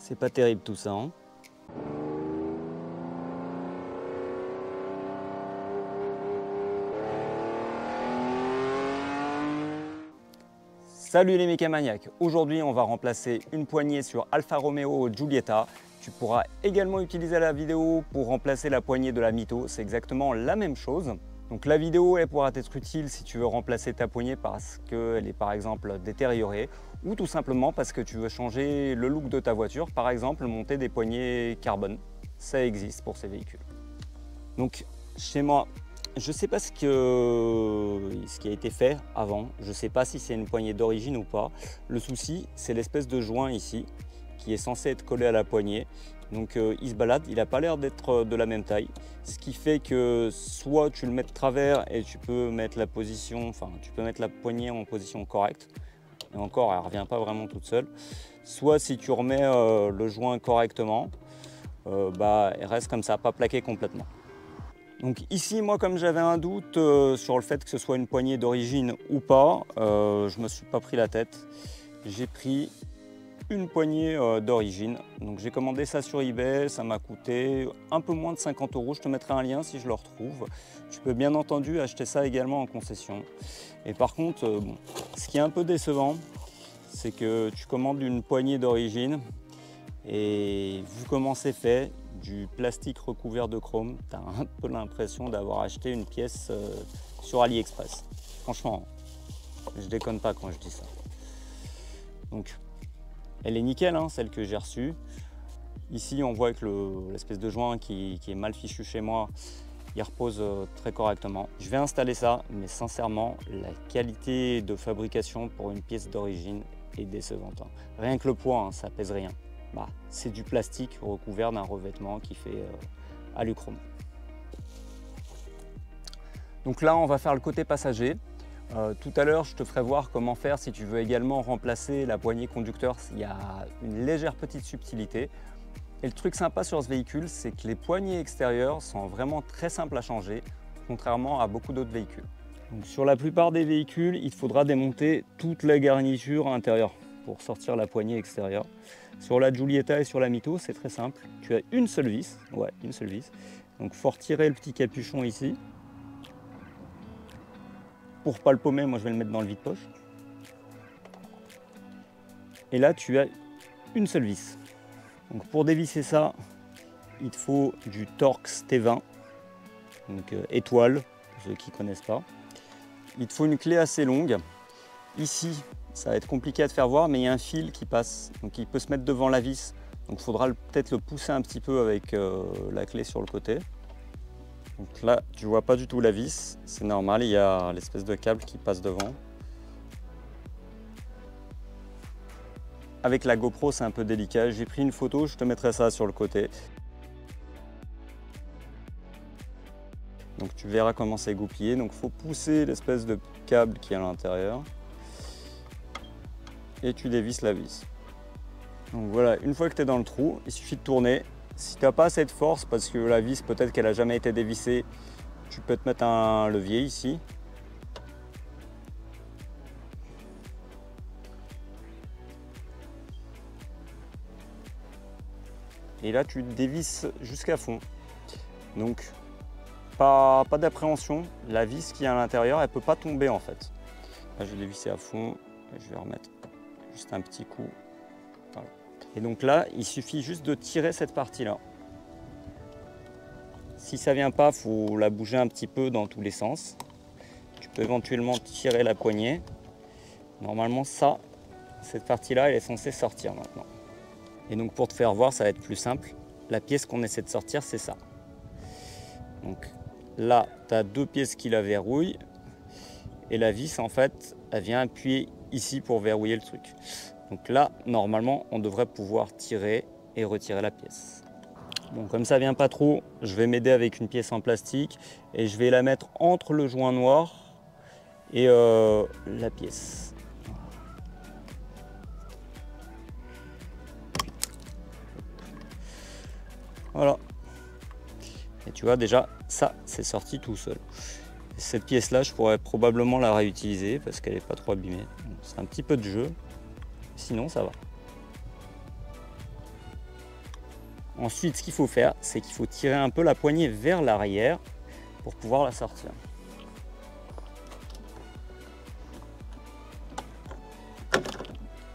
C'est pas terrible tout ça, hein. Salut les mécamaniacs, aujourd'hui on va remplacer une poignée sur Alfa Romeo Giulietta. Tu pourras également utiliser la vidéo pour remplacer la poignée de la Mito, c'est exactement la même chose. Donc la vidéo elle pourra être utile si tu veux remplacer ta poignée parce qu'elle est par exemple détériorée ou tout simplement parce que tu veux changer le look de ta voiture, par exemple monter des poignées carbone. Ça existe pour ces véhicules. Donc chez moi, je ne sais pas ce qui a été fait avant, je ne sais pas si c'est une poignée d'origine ou pas. Le souci, c'est l'espèce de joint ici qui est censé être collé à la poignée. Donc il se balade, il n'a pas l'air d'être de la même taille. Ce qui fait que soit tu le mets de travers et tu peux mettre la position, enfin tu peux mettre la poignée en position correcte. Et encore, elle ne revient pas vraiment toute seule. Soit si tu remets le joint correctement, elle reste comme ça, pas plaquée complètement. Donc ici, moi, comme j'avais un doute sur le fait que ce soit une poignée d'origine ou pas, je ne me suis pas pris la tête. J'ai pris une poignée d'origine. Donc j'ai commandé ça sur eBay, ça m'a coûté un peu moins de 50 €. Je te mettrai un lien si je le retrouve. Tu peux bien entendu acheter ça également en concession. Et par contre, ce qui est un peu décevant, c'est que tu commandes une poignée d'origine et vu comment c'est fait, du plastique recouvert de chrome, tu as un peu l'impression d'avoir acheté une pièce sur AliExpress. Franchement, je déconne pas quand je dis ça. Donc, elle est nickel, hein, celle que j'ai reçue. Ici, on voit que l'espèce de joint qui est mal fichu chez moi, il repose très correctement. Je vais installer ça, mais sincèrement, la qualité de fabrication pour une pièce d'origine est décevante. Rien que le poids, hein, ça pèse rien. C'est du plastique recouvert d'un revêtement qui fait aluchrome. Donc là, on va faire le côté passager. Tout à l'heure, je te ferai voir comment faire si tu veux également remplacer la poignée conducteur. Il y a une légère petite subtilité. Et le truc sympa sur ce véhicule, c'est que les poignées extérieures sont vraiment très simples à changer, contrairement à beaucoup d'autres véhicules. Donc, sur la plupart des véhicules, il te faudra démonter toute la garniture intérieure pour sortir la poignée extérieure. Sur la Giulietta et sur la Mito, c'est très simple. Tu as une seule vis, une seule vis. Donc, il faut retirer le petit capuchon ici. Pour pas le paumer, moi je vais le mettre dans le vide-poche. Et là, tu as une seule vis. Donc pour dévisser ça, il te faut du Torx T20, donc étoile, pour ceux qui ne connaissent pas. Il te faut une clé assez longue. Ici, ça va être compliqué à te faire voir, mais il y a un fil qui passe, donc il peut se mettre devant la vis. Donc il faudra peut-être le pousser un petit peu avec la clé sur le côté. Donc là, tu vois pas du tout la vis, c'est normal, il y a l'espèce de câble qui passe devant. Avec la GoPro, c'est un peu délicat. J'ai pris une photo, je te mettrai ça sur le côté. Donc tu verras comment c'est goupillé. Donc il faut pousser l'espèce de câble qui est à l'intérieur. Et tu dévisses la vis. Donc voilà, une fois que tu es dans le trou, il suffit de tourner. Si tu n'as pas assez de force, parce que la vis, peut-être qu'elle n'a jamais été dévissée, tu peux te mettre un levier ici. Et là, tu dévisses jusqu'à fond. Donc, pas d'appréhension. La vis qui est à l'intérieur, elle ne peut pas tomber en fait. Là, je vais dévisser à fond. Et je vais remettre juste un petit coup. Voilà. Et donc là, il suffit juste de tirer cette partie-là. Si ça ne vient pas, il faut la bouger un petit peu dans tous les sens. Tu peux éventuellement tirer la poignée. Normalement, cette partie-là, elle est censée sortir maintenant. Et donc pour te faire voir, ça va être plus simple. La pièce qu'on essaie de sortir, c'est ça. Donc là, tu as deux pièces qui la verrouillent. Et la vis, en fait, elle vient appuyer ici pour verrouiller le truc. Donc là, normalement, on devrait pouvoir tirer et retirer la pièce. Bon, comme ça vient pas trop, je vais m'aider avec une pièce en plastique et je vais la mettre entre le joint noir et la pièce. Voilà. Et tu vois déjà, ça, c'est sorti tout seul. Cette pièce-là, je pourrais probablement la réutiliser parce qu'elle n'est pas trop abîmée. C'est un petit peu de jeu, sinon ça va. Ensuite, ce qu'il faut faire, c'est qu'il faut tirer un peu la poignée vers l'arrière pour pouvoir la sortir.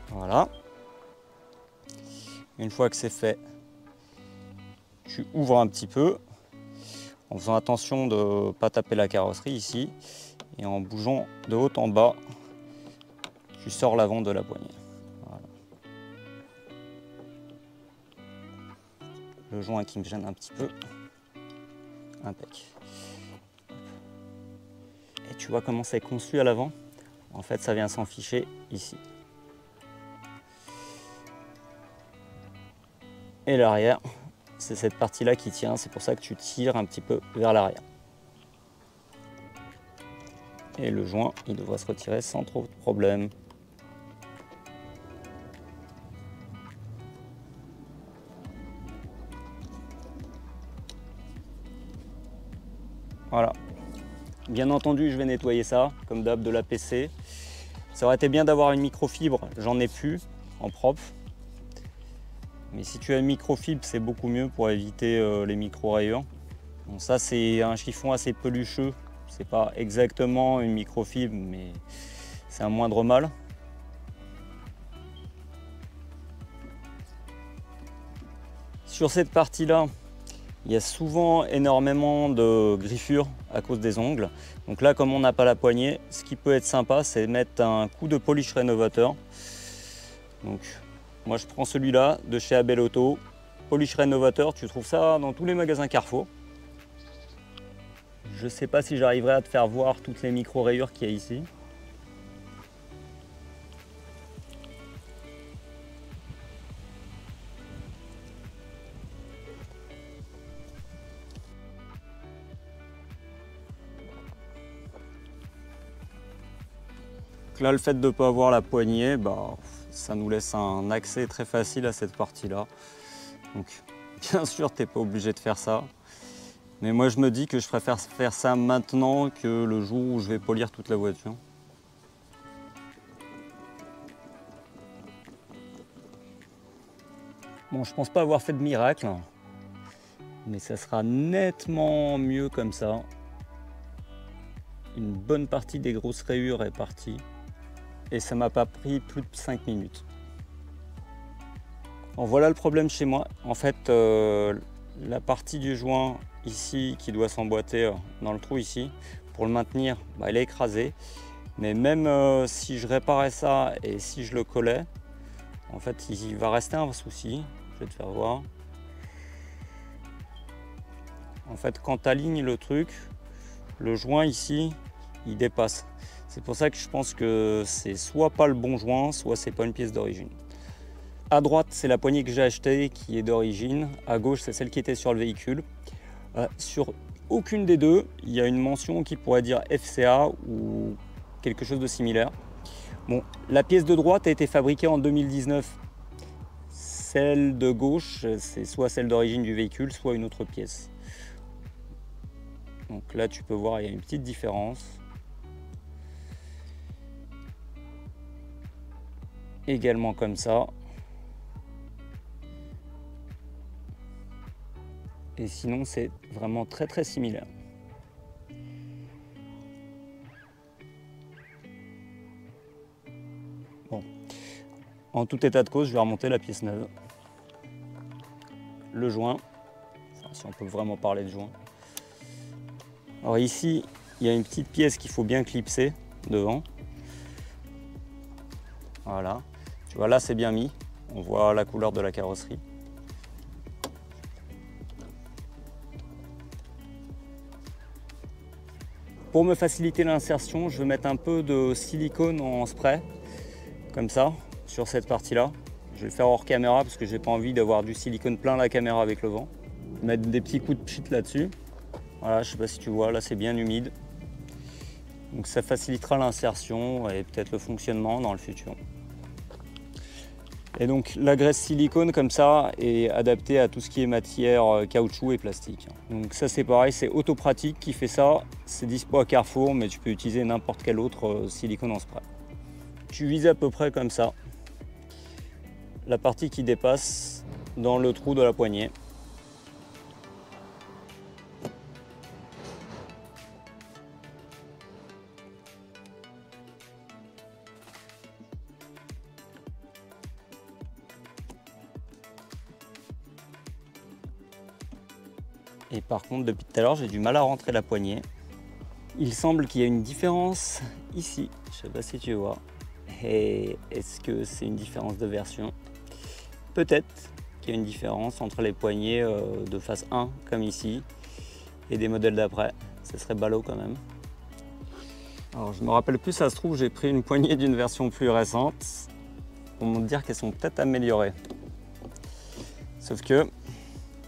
Voilà. Une fois que c'est fait, tu ouvres un petit peu en faisant attention de ne pas taper la carrosserie ici et en bougeant de haut en bas, tu sors l'avant de la poignée. Voilà. Le joint qui me gêne un petit peu. Impec. Et tu vois comment c'est conçu à l'avant? En fait, ça vient s'en ficher ici. Et l'arrière, c'est cette partie-là qui tient, c'est pour ça que tu tires un petit peu vers l'arrière. Et le joint, il devrait se retirer sans trop de problème. Voilà. Bien entendu, je vais nettoyer ça, comme d'hab de la PC. Ça aurait été bien d'avoir une microfibre, j'en ai plus, en propre. Mais si tu as une microfibre, c'est beaucoup mieux pour éviter les micro-rayures. Bon, ça, c'est un chiffon assez pelucheux. C'est pas exactement une microfibre, mais c'est un moindre mal. Sur cette partie-là, il y a souvent énormément de griffures à cause des ongles. Donc là, comme on n'a pas la poignée, ce qui peut être sympa, c'est de mettre un coup de polish rénovateur. Donc, moi, je prends celui-là de chez Abel Auto. Polish rénovateur, tu trouves ça dans tous les magasins Carrefour. Je ne sais pas si j'arriverai à te faire voir toutes les micro-rayures qu'il y a ici. Donc là, le fait de ne pas avoir la poignée, ça nous laisse un accès très facile à cette partie-là. Donc, bien sûr, tu n'es pas obligé de faire ça. Mais moi, je me dis que je préfère faire ça maintenant que le jour où je vais polir toute la voiture. Bon, je pense pas avoir fait de miracle, mais ça sera nettement mieux comme ça. Une bonne partie des grosses rayures est partie. Et ça m'a pas pris plus de 5 minutes. Bon, voilà le problème chez moi. En fait, la partie du joint ici qui doit s'emboîter dans le trou ici, pour le maintenir, elle est écrasée. Mais même si je réparais ça et si je le collais, en fait, il va rester un souci. Je vais te faire voir. En fait, quand tu alignes le truc, le joint ici, il dépasse. C'est pour ça que je pense que c'est soit pas le bon joint, soit c'est pas une pièce d'origine. À droite, c'est la poignée que j'ai achetée qui est d'origine. À gauche, c'est celle qui était sur le véhicule. Sur aucune des deux, il y a une mention qui pourrait dire FCA ou quelque chose de similaire. Bon, la pièce de droite a été fabriquée en 2019. Celle de gauche, c'est soit celle d'origine du véhicule, soit une autre pièce. Donc là, tu peux voir, il y a une petite différence. Également comme ça. Et sinon, c'est vraiment très très similaire. Bon. En tout état de cause, je vais remonter la pièce neuve. Le joint, enfin, si on peut vraiment parler de joint. Alors ici, il y a une petite pièce qu'il faut bien clipser devant. Voilà. Tu vois, là, c'est bien mis. On voit la couleur de la carrosserie. Pour me faciliter l'insertion, je vais mettre un peu de silicone en spray, comme ça, sur cette partie-là. Je vais le faire hors caméra parce que j'ai pas envie d'avoir du silicone plein la caméra avec le vent. Mettre des petits coups de pchit là-dessus. Voilà, je sais pas si tu vois, là c'est bien humide. Donc ça facilitera l'insertion et peut-être le fonctionnement dans le futur. Et donc la graisse silicone comme ça est adaptée à tout ce qui est matière caoutchouc et plastique. Donc ça c'est pareil, c'est Autopratique qui fait ça. C'est dispo à Carrefour, mais tu peux utiliser n'importe quel autre silicone en spray. Tu vises à peu près comme ça. La partie qui dépasse dans le trou de la poignée. Et par contre, depuis tout à l'heure, j'ai du mal à rentrer la poignée. Il semble qu'il y a une différence ici. Je ne sais pas si tu vois. Et est-ce que c'est une différence de version? Peut-être qu'il y a une différence entre les poignées de phase 1, comme ici, et des modèles d'après. Ce serait ballot quand même. Alors je me rappelle plus, ça se trouve, j'ai pris une poignée d'une version plus récente pour me dire qu'elles sont peut-être améliorées. Sauf que,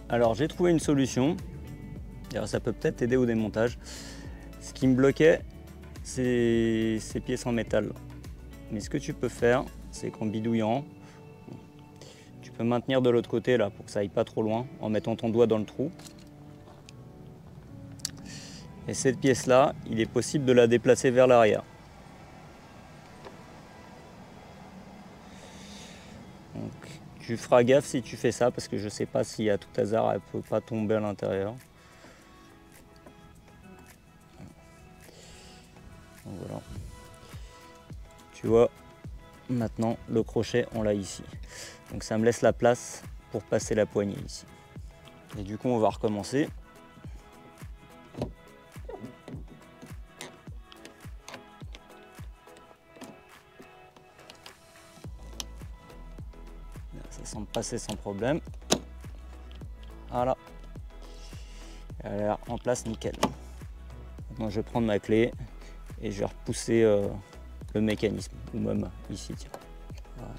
alors j'ai trouvé une solution. Alors, ça peut peut-être aider au démontage. Ce qui me bloquait, c'est ces pièces en métal. Mais ce que tu peux faire, c'est qu'en bidouillant, tu peux maintenir de l'autre côté là pour que ça aille pas trop loin en mettant ton doigt dans le trou. Et cette pièce-là, il est possible de la déplacer vers l'arrière. Donc, tu feras gaffe si tu fais ça parce que je ne sais pas si à tout hasard elle ne peut pas tomber à l'intérieur. Voilà. Tu vois, maintenant le crochet on l'a ici. Donc ça me laisse la place pour passer la poignée ici. Et du coup on va recommencer. Ça semble passer sans problème. Voilà. Elle a l'air en place nickel. Maintenant je vais prendre ma clé et je vais repousser le mécanisme, ou même ici. Tiens. Voilà.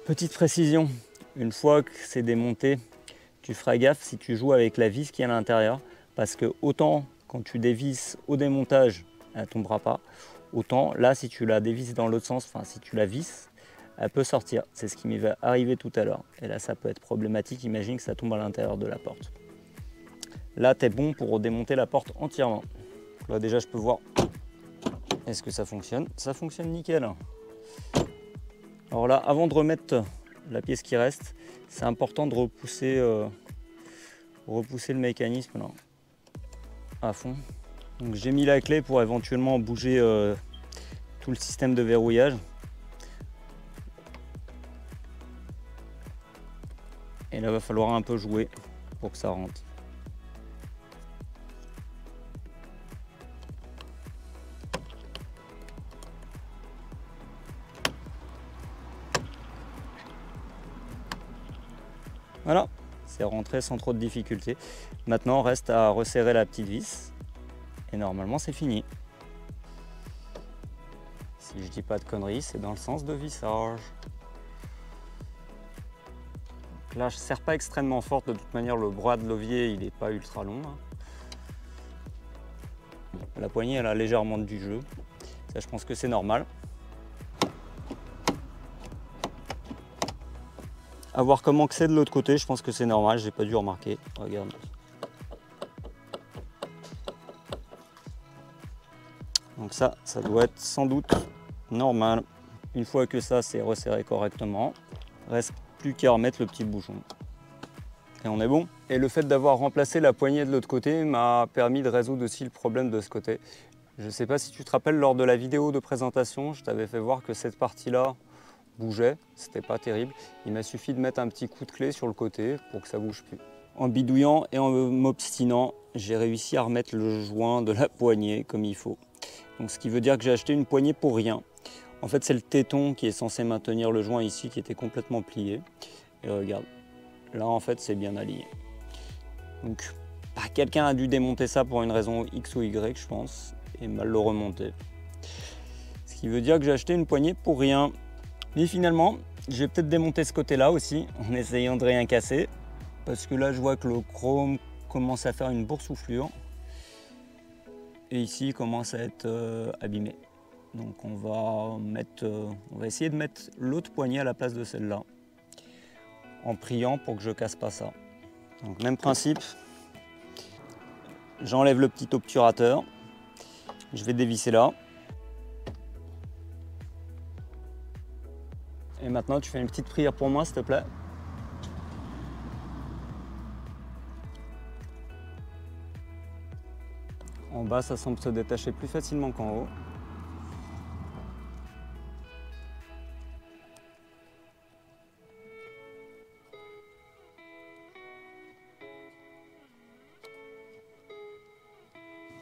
Petite précision, une fois que c'est démonté, tu feras gaffe si tu joues avec la vis qui est à l'intérieur, parce que autant quand tu dévisses au démontage, elle ne tombera pas, autant là si tu la dévisses dans l'autre sens, enfin si tu la visses, elle peut sortir. C'est ce qui m'est arrivé tout à l'heure. Et là ça peut être problématique, imagine que ça tombe à l'intérieur de la porte. Là tu es bon pour démonter la porte entièrement. Là déjà je peux voir, est-ce que ça fonctionne? Ça fonctionne nickel. Alors là, avant de remettre la pièce qui reste, c'est important de repousser le mécanisme là, à fond. Donc j'ai mis la clé pour éventuellement bouger tout le système de verrouillage. Et là, il va falloir un peu jouer pour que ça rentre. Voilà, c'est rentré sans trop de difficultés. Maintenant, reste à resserrer la petite vis et normalement c'est fini. Si je dis pas de conneries, c'est dans le sens de vissage. Donc là, je ne serre pas extrêmement fort, de toute manière le bras de levier il n'est pas ultra long. La poignée elle a légèrement du jeu, ça je pense que c'est normal. À voir comment que c'est de l'autre côté, je pense que c'est normal, j'ai pas dû remarquer. Regarde. Donc ça doit être sans doute normal. Une fois que ça c'est resserré correctement, reste plus qu'à remettre le petit bouchon. Et on est bon. Et le fait d'avoir remplacé la poignée de l'autre côté m'a permis de résoudre aussi le problème de ce côté. Je ne sais pas si tu te rappelles, lors de la vidéo de présentation, je t'avais fait voir que cette partie-là bougeait, c'était pas terrible. Il m'a suffi de mettre un petit coup de clé sur le côté pour que ça bouge plus. En bidouillant et en m'obstinant, j'ai réussi à remettre le joint de la poignée comme il faut. Donc ce qui veut dire que j'ai acheté une poignée pour rien. En fait, c'est le téton qui est censé maintenir le joint ici qui était complètement plié. Et regarde, là en fait c'est bien aligné. Donc quelqu'un a dû démonter ça pour une raison X ou Y je pense et mal le remonter. Ce qui veut dire que j'ai acheté une poignée pour rien. Mais finalement, je vais peut-être démonter ce côté-là aussi en essayant de rien casser. Parce que là je vois que le chrome commence à faire une boursouflure. Et ici il commence à être abîmé. Donc on va essayer de mettre l'autre poignée à la place de celle-là. En priant pour que je casse pas ça. Donc même principe, j'enlève le petit obturateur, je vais dévisser là. Et maintenant tu fais une petite prière pour moi s'il te plaît. En bas ça semble se détacher plus facilement qu'en haut.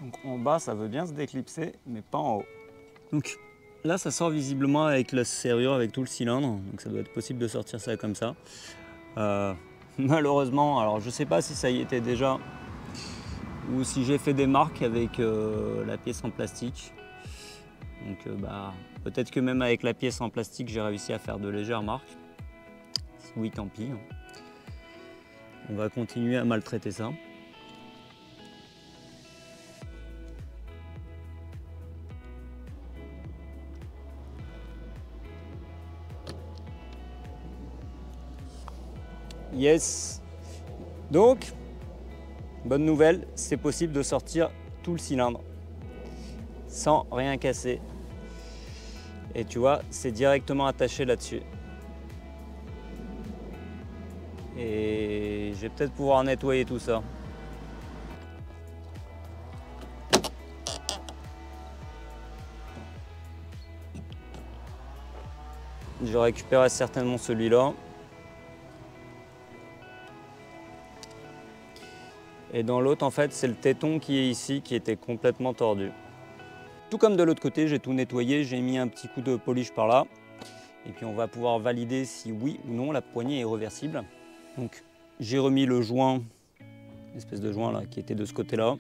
Donc en bas, ça veut bien se déclipser, mais pas en haut. Donc là, ça sort visiblement avec la serrure, avec tout le cylindre. Donc ça doit être possible de sortir ça comme ça. Malheureusement, alors je sais pas si ça y était déjà ou si j'ai fait des marques avec la pièce en plastique. Donc peut-être que même avec la pièce en plastique, j'ai réussi à faire de légères marques. Si oui, tant pis. On va continuer à maltraiter ça. Yes. Donc, bonne nouvelle, c'est possible de sortir tout le cylindre sans rien casser. Et tu vois, c'est directement attaché là-dessus. Et je vais peut-être pouvoir nettoyer tout ça. Je récupérerai certainement celui-là. Et dans l'autre, en fait, c'est le téton qui est ici, qui était complètement tordu. Tout comme de l'autre côté, j'ai tout nettoyé, j'ai mis un petit coup de polish par là. Et puis on va pouvoir valider si oui ou non la poignée est réversible. Donc j'ai remis le joint, l'espèce de joint là qui était de ce côté-là.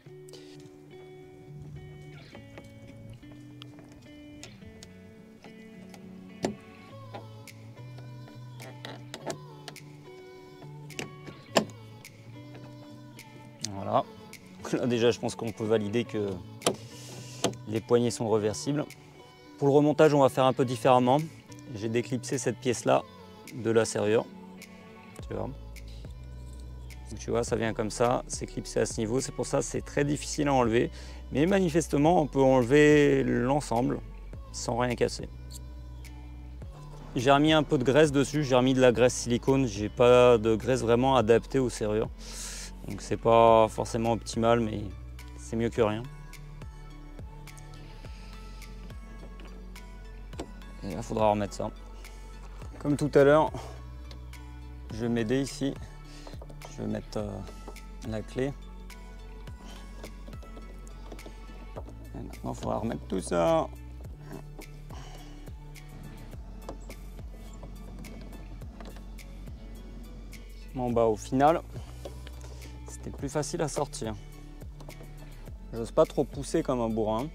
Voilà. Là déjà je pense qu'on peut valider que les poignées sont réversibles. Pour le remontage, on va faire un peu différemment. J'ai déclipsé cette pièce-là de la serrure. Tu vois. Donc, tu vois, ça vient comme ça, c'est clipsé à ce niveau. C'est pour ça que c'est très difficile à enlever. Mais manifestement, on peut enlever l'ensemble sans rien casser. J'ai remis un peu de graisse dessus. J'ai remis de la graisse silicone. J'ai pas de graisse vraiment adaptée aux serrures. Donc c'est pas forcément optimal, mais c'est mieux que rien. Et là, il faudra remettre ça. Comme tout à l'heure, je vais m'aider ici. Je vais mettre la clé. Et maintenant, il faudra remettre tout ça. Bon, bah, au final, c'était plus facile à sortir. J'ose pas trop pousser comme un bourrin.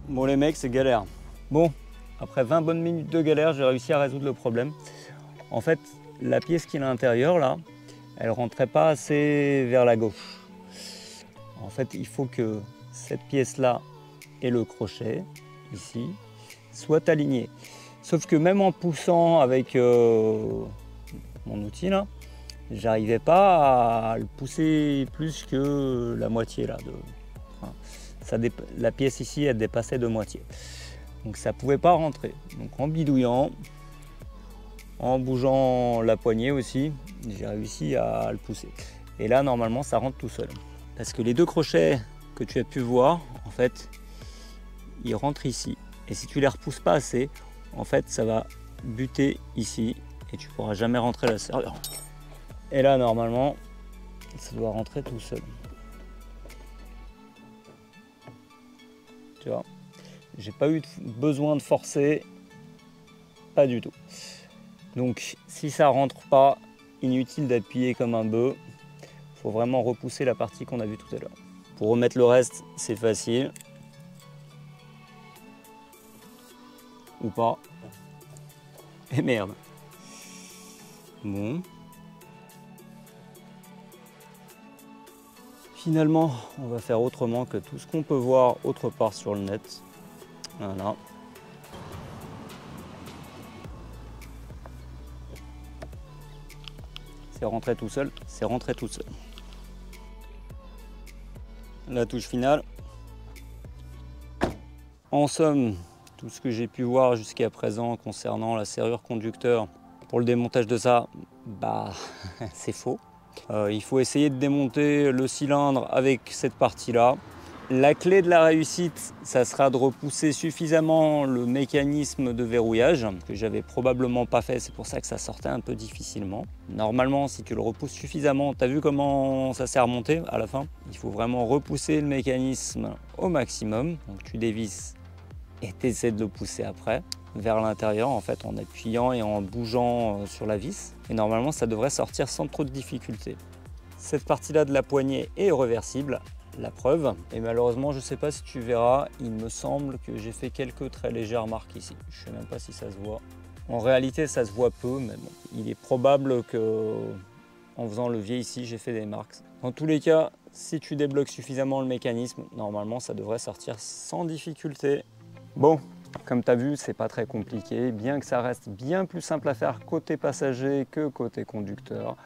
Bon, les mecs, c'est galère. Bon. Après 20 bonnes minutes de galère, j'ai réussi à résoudre le problème. En fait, la pièce qui est à l'intérieur, là, elle ne rentrait pas assez vers la gauche. En fait, il faut que cette pièce-là et le crochet, ici, soient alignés. Sauf que même en poussant avec mon outil, là, j'arrivais pas à le pousser plus que la moitié, là. La pièce ici, elle dépassait de moitié. Donc ça ne pouvait pas rentrer. Donc en bidouillant, en bougeant la poignée aussi, j'ai réussi à le pousser. Et là, normalement, ça rentre tout seul. Parce que les deux crochets que tu as pu voir, en fait, ils rentrent ici. Et si tu les repousses pas assez, en fait, ça va buter ici et tu ne pourras jamais rentrer la serrure. Et là, normalement, ça doit rentrer tout seul. Tu vois ? J'ai pas eu besoin de forcer, pas du tout. Donc si ça rentre pas, inutile d'appuyer comme un bœuf. Il faut vraiment repousser la partie qu'on a vue tout à l'heure. Pour remettre le reste, c'est facile. Ou pas. Et merde. Bon. Finalement, on va faire autrement que tout ce qu'on peut voir autre part sur le net. Voilà. C'est rentré tout seul, c'est rentré tout seul. La touche finale. En somme, tout ce que j'ai pu voir jusqu'à présent concernant la serrure conducteur, pour le démontage de ça, bah c'est faux. Il faut essayer de démonter le cylindre avec cette partie-là. La clé de la réussite, ça sera de repousser suffisamment le mécanisme de verrouillage, que j'avais probablement pas fait, c'est pour ça que ça sortait un peu difficilement. Normalement, si tu le repousses suffisamment, tu as vu comment ça s'est remonté à la fin? Il faut vraiment repousser le mécanisme au maximum. Donc tu dévisses et tu essaies de le pousser après, vers l'intérieur en fait, en appuyant et en bougeant sur la vis. Et normalement, ça devrait sortir sans trop de difficulté. Cette partie-là de la poignée est réversible. La preuve, et malheureusement je ne sais pas si tu verras, il me semble que j'ai fait quelques très légères marques ici. Je ne sais même pas si ça se voit. En réalité ça se voit peu, mais bon, il est probable que en faisant le levier ici j'ai fait des marques. Dans tous les cas, si tu débloques suffisamment le mécanisme, normalement ça devrait sortir sans difficulté. Bon, comme tu as vu, c'est pas très compliqué, bien que ça reste bien plus simple à faire côté passager que côté conducteur.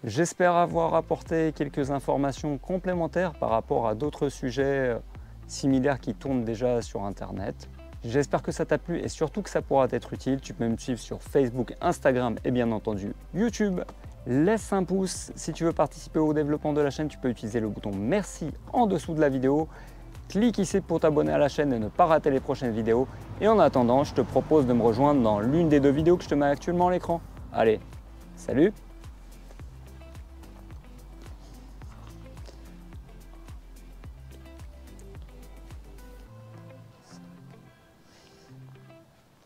J'espère avoir apporté quelques informations complémentaires par rapport à d'autres sujets similaires qui tournent déjà sur Internet. J'espère que ça t'a plu et surtout que ça pourra t'être utile. Tu peux me suivre sur Facebook, Instagram et bien entendu YouTube. Laisse un pouce. Si tu veux participer au développement de la chaîne, tu peux utiliser le bouton merci en dessous de la vidéo. Clique ici pour t'abonner à la chaîne et ne pas rater les prochaines vidéos. Et en attendant, je te propose de me rejoindre dans l'une des 2 vidéos que je te mets actuellement à l'écran. Allez, salut!